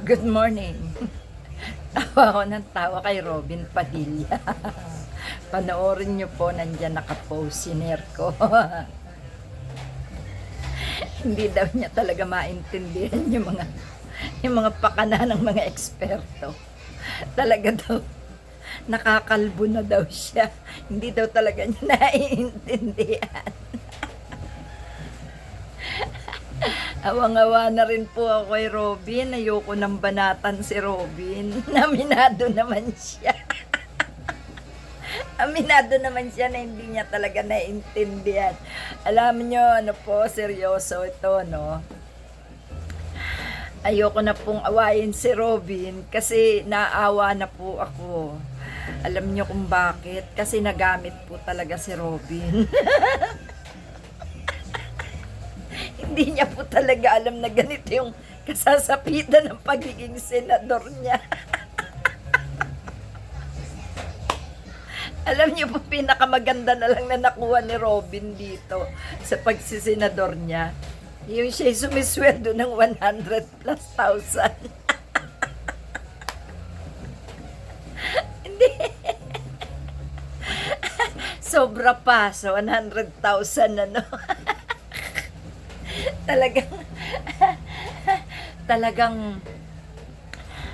Good morning. Tawa ako ng tawa kay Robin Padilla. Panoorin niyo po, nandyan nakapost si Nerco. Hindi daw niya talaga maintindihan yung mga pakana ng mga eksperto. Talaga daw, nakakalbo na daw siya. Hindi daw talaga niya naiintindihan. Awang-awa na rin po ako kay Robin. Ayoko nang banatan si Robin. Aminado naman siya. Aminado naman siya na hindi niya talaga naiintindihan. Alam niyo, ano po, seryoso ito, no? Ayoko na pong awayin si Robin kasi naawa na po ako. Alam niyo kung bakit? Kasi nagamit po talaga si Robin. Hindi niya po talaga alam na ganito yung kasasapitan ng pagiging senador niya. Alam niyo po, pinakamaganda na lang na nakuha ni Robin dito sa pagsisenador niya. Yung siya'y sumisweldo ng 100 plus thousand. Hindi. Sobra pa sa 100,000 ano. Talagang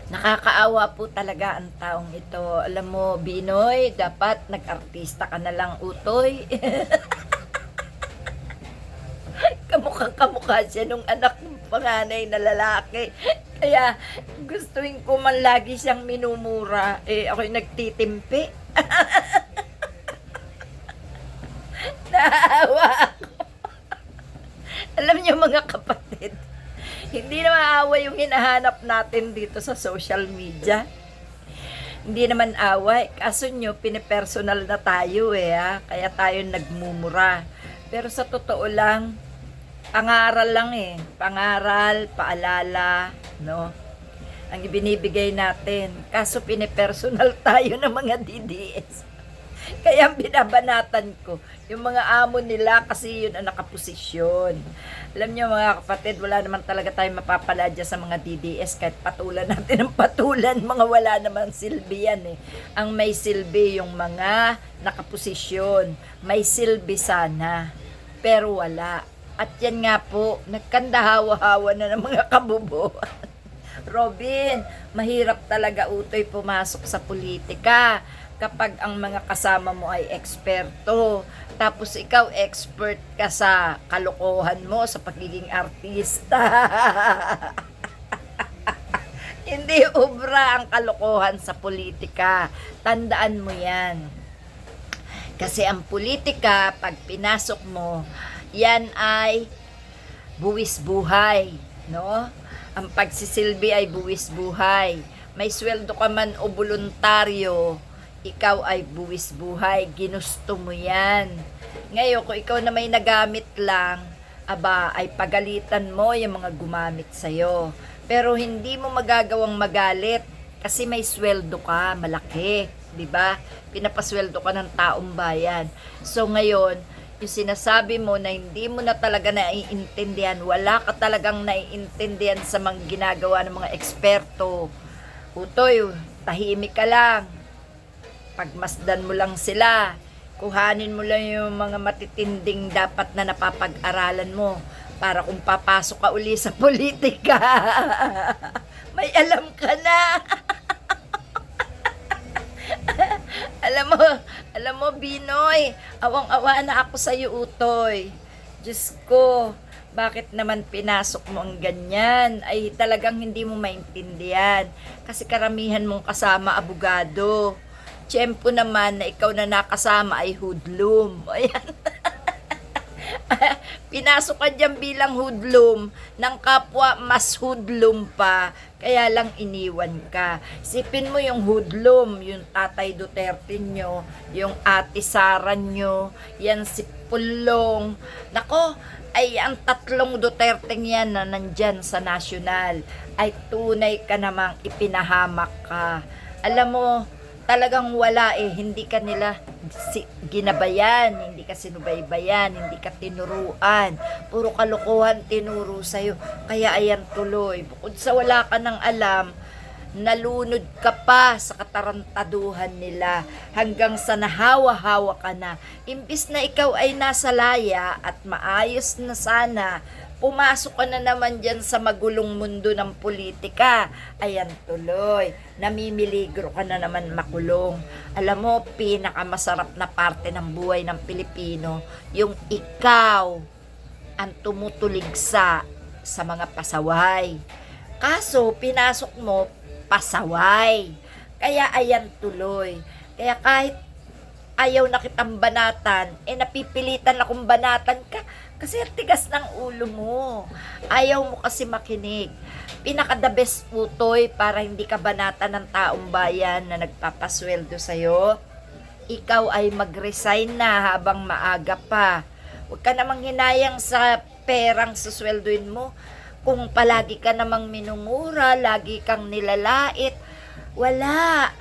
nakakaawa po talaga ang taong ito. Alam mo, Binoy, dapat nag-artista ka na lang, utoy. Kamukha siya nung anak ng panganay na lalaki. Kaya gustuin ko man lagi siyang minumura. Ako'y nagtitimpi. Naawa ako. Alam niyo mga kapatid, hindi na maaway yung hinahanap natin dito sa social media. Hindi naman away. Kaso nyo, pinipersonal na tayo kaya tayo nagmumura. Pero sa totoo lang, pangaral lang Pangaral, paalala, no? Ang ibinibigay natin. Kaso pinipersonal tayo ng mga DDS. Kaya binabanatan ko yung mga amo nila kasi yun ang nakaposisyon. Alam niyo mga kapatid, wala naman talaga tayong mapapala dyan sa mga DDS kahit patulan natin ng patulan, mga wala naman silbi yan Ang may silbi yung mga nakaposisyon. May silbi sana, pero wala. At yan nga po, nagkandahawa-hawa na ng mga kabubuan. Robin, mahirap talaga utoy pumasok sa politika kapag ang mga kasama mo ay eksperto. Tapos ikaw expert ka sa kalokohan mo, sa pagiging artista. Hindi obra ang kalokohan sa politika. Tandaan mo yan. Kasi ang politika, pag pinasok mo, yan ay buwis buhay, no? Ang pagsisilbi ay buwis buhay. May sweldo ka man o voluntaryo, ikaw ay buwis buhay, ginusto mo yan. Ngayon, kung ikaw na may nagamit lang, ay pagalitan mo yung mga gumamit sa'yo. Pero hindi mo magagawang magalit kasi may sweldo ka, malaki, di ba? Pinapasweldo ka ng taong bayan. So ngayon, yung sinasabi mo na hindi mo na talaga naiintindihan, wala ka talagang naiintindihan sa mga ginagawa ng mga eksperto. Utoy, tahimik ka lang. Pagmasdan mo lang sila, kuhanin mo lang yung mga matitinding dapat na napapag-aralan mo para kung papasok ka uli sa politika, may alam ka na. alam mo Binoy, awang-awa na ako sa iyo, utoy. Diyos ko, bakit naman pinasok mo ang ganyan? Ay talagang hindi mo maintindihan kasi karamihan mong kasama abogado. Tiyempo naman na ikaw na nakasama ay hoodlum. Ayan. Pinasok ka dyan bilang hoodlum, ng kapwa mas hoodlum pa, kaya lang iniwan ka. Sipin mo yung hoodlum, yung Tatay Duterte nyo, yung Ate Sara nyo, yan si Pulong. Nako, ay ang tatlong Duterte yan na nandyan sa nasyonal, ay tunay ka namang ipinahamak ka. Alam mo, talagang wala hindi ka nila ginabayan, hindi ka sinubaybayan, hindi ka tinuruan. Puro kalokohan tinuro sa'yo. Kaya ayan tuloy. Bukod sa wala ka ng alam, nalunod ka pa sa katarantaduhan nila hanggang sa nahawa-hawa ka na. Imbis na ikaw ay nasa laya at maayos na sana, pumasok ka na naman dyan sa magulong mundo ng politika. Ayan tuloy, namimiligro ka na naman makulong. Alam mo, pinakamasarap na parte ng buhay ng Pilipino, yung ikaw ang tumutuligsa sa mga pasaway. Kaso, pinasok mo, pasaway. Kaya ayan tuloy. Kaya kahit ayaw na kitang banatan, napipilitan akong banatan ka kasi ang tigas ng ulo mo. Ayaw mo kasi makinig. Pinaka-the best utoy para hindi ka banatan ng taong bayan na nagpapasweldo sa'yo. Ikaw ay mag-resign na habang maaga pa. Huwag ka namang hinayang sa perang susweldoin mo. Kung palagi ka namang minumura, lagi kang nilalait, wala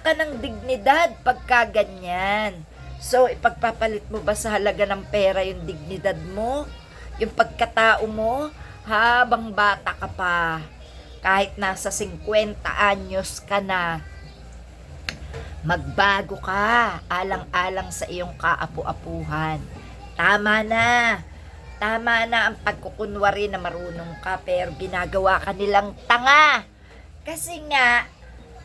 ka ng dignidad pagka ganyan. So, ipagpapalit mo ba sa halaga ng pera yung dignidad mo? Yung pagkatao mo? Habang bata ka pa, kahit nasa 50 anyos ka na, magbago ka, alang-alang sa iyong kaapu-apuhan. Tama na ang pagkukunwari na marunong ka pero ginagawa ka nilang tanga. Kasi nga,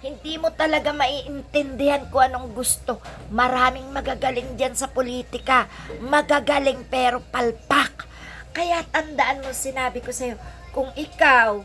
hindi mo talaga maiintindihan kung anong gusto. Maraming magagaling dyan sa politika. Magagaling pero palpak. Kaya tandaan mo, sinabi ko sa'yo, kung ikaw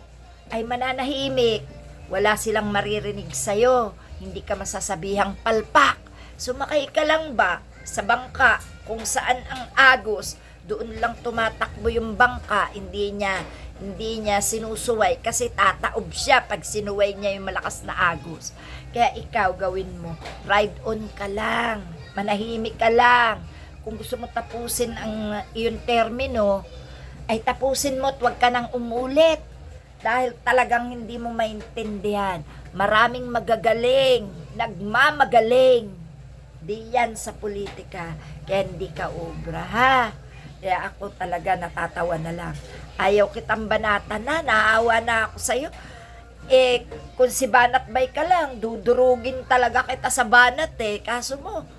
ay mananahimik, wala silang maririnig sa'yo. Hindi ka masasabihang palpak. Sumakay ka lang ba sa bangka kung saan ang agos, doon lang tumatakbo yung bangka, hindi niya sinusuway kasi tataob siya pag sinuway niya yung malakas na agos. Kaya ikaw gawin mo, ride on ka lang, manahimik ka lang. Kung gusto mo tapusin ang iyong termino, ay tapusin mo at huwag ka nang umulit. Dahil talagang hindi mo maintindihan. Maraming magagaling, nagmamagaling. Di yan sa politika, kaya hindi ka obra, ha? Kaya ako talaga natatawa na lang. Ayaw kitang banatan na, naawa na ako sa'yo. Kung si Banat Bay ka lang, dudurugin talaga kita sa banat Kaso mo,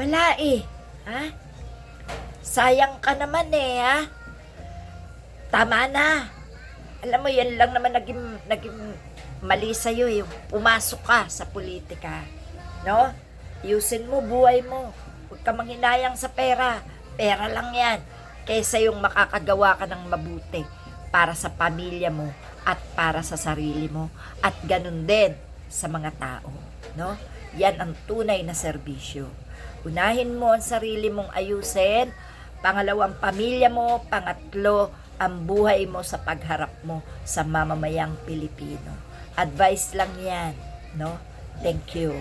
wala ha? Sayang ka naman ha? Tama na. Alam mo, yan lang naman naging mali sa'yo yung pumasok ka sa politika. No? Ayusin mo, buhay mo. Huwag ka manghinayang sa pera. Pera lang yan. Kaysa yung makakagawa ka ng mabuti para sa pamilya mo at para sa sarili mo. At ganun din sa mga tao. No? Yan ang tunay na serbisyo. Unahin mo ang sarili mong ayusin. Pangalawang pamilya mo. Pangatlo, ang buhay mo sa pagharap mo sa mamamayang Pilipino. Advice lang yan. No? Thank you.